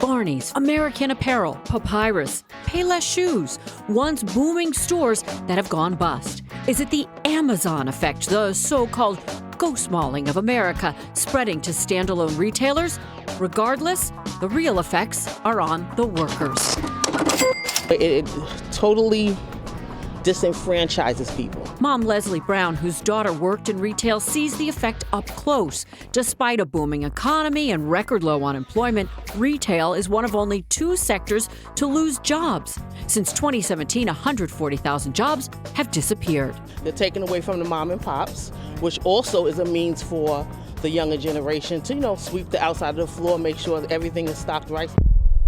Barney's, American Apparel, Papyrus, Payless Shoes, once booming stores that have gone bust. Is it the Amazon effect, the so-called ghost malling of America, spreading to standalone retailers? Regardless, the real effects are on the workers. It totally disenfranchises people. Mom Leslie Brown, whose daughter worked in retail, sees the effect up close. Despite a booming economy and record low unemployment, retail is one of only 2 sectors to lose jobs. Since 2017, 140,000 jobs have disappeared. They're taken away from the mom and pops, which also is a means for the younger generation to, sweep the outside of the floor, make sure that everything is stocked right.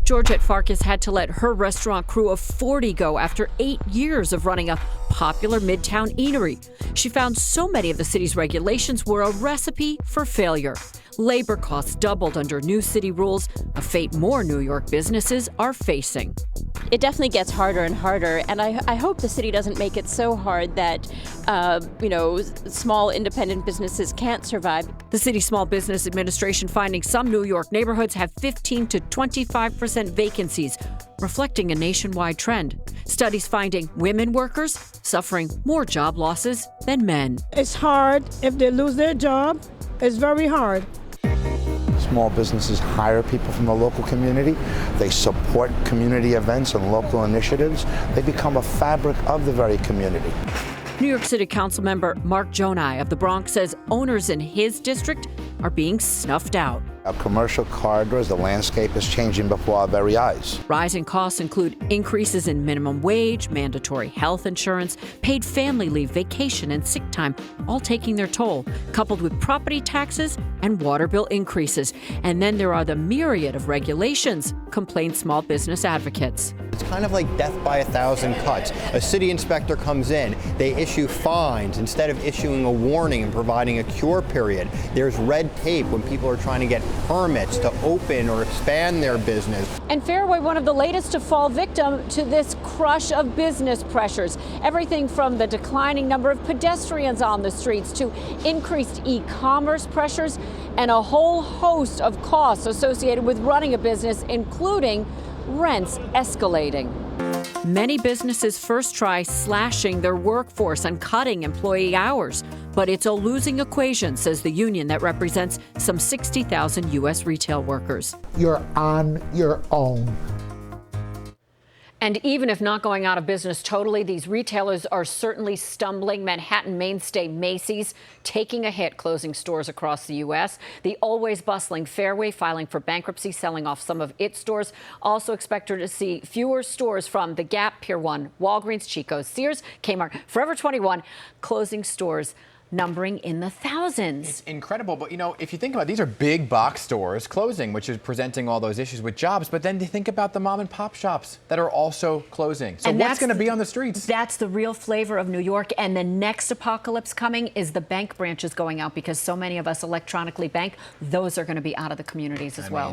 Georgette Farkas had to let her restaurant crew of 40 go after 8 years of running a popular Midtown eatery. She found so many of the city's regulations were a recipe for failure. Labor costs doubled under new city rules, a fate more New York businesses are facing. It definitely gets harder and harder, and I hope the city doesn't make it so hard that, small independent businesses can't survive. The City Small Business Administration finding some New York neighborhoods have 15 to 25% vacancies, reflecting a nationwide trend. Studies finding women workers suffering more job losses than men. It's hard if they lose their job. It's very hard. Small businesses hire people from the local community. They support community events and local initiatives. They become a fabric of the very community. New York City Council member Mark Jonai of the Bronx says owners in his district are being snuffed out. Our commercial corridors, the landscape is changing before our very eyes. Rising costs include increases in minimum wage, mandatory health insurance, paid family leave, vacation, and sick time, all taking their toll, coupled with property taxes and water bill increases. And then there are the myriad of regulations, complain small business advocates. It's kind of like death by 1,000 cuts. A city inspector comes in, they issue fines instead of issuing a warning and providing a cure period. There's red tape when people are trying to get permits to open or expand their business. And Fairway, one of the latest to fall victim to this crush of business pressures. Everything from the declining number of pedestrians on the streets to increased e-commerce pressures and a whole host of costs associated with running a business, including rents escalating. Many businesses first try slashing their workforce and cutting employee hours, but it's a losing equation, says the union that represents some 60,000 U.S. retail workers. You're on your own. And even if not going out of business totally, these retailers are certainly stumbling. Manhattan mainstay Macy's taking a hit, closing stores across the U.S. The always bustling Fairway filing for bankruptcy, selling off some of its stores. Also expect her to see fewer stores from The Gap, Pier 1, Walgreens, Chico's, Sears, Kmart, Forever 21, closing stores numbering in the thousands. It's incredible, but if you think about it, these are big box stores closing, which is presenting all those issues with jobs, but then you think about the mom and pop shops that are also closing. So what's going to be on the streets? That's the real flavor of New York, and the next apocalypse coming is the bank branches going out, because so many of us electronically bank. Those are going to be out of the communities as well.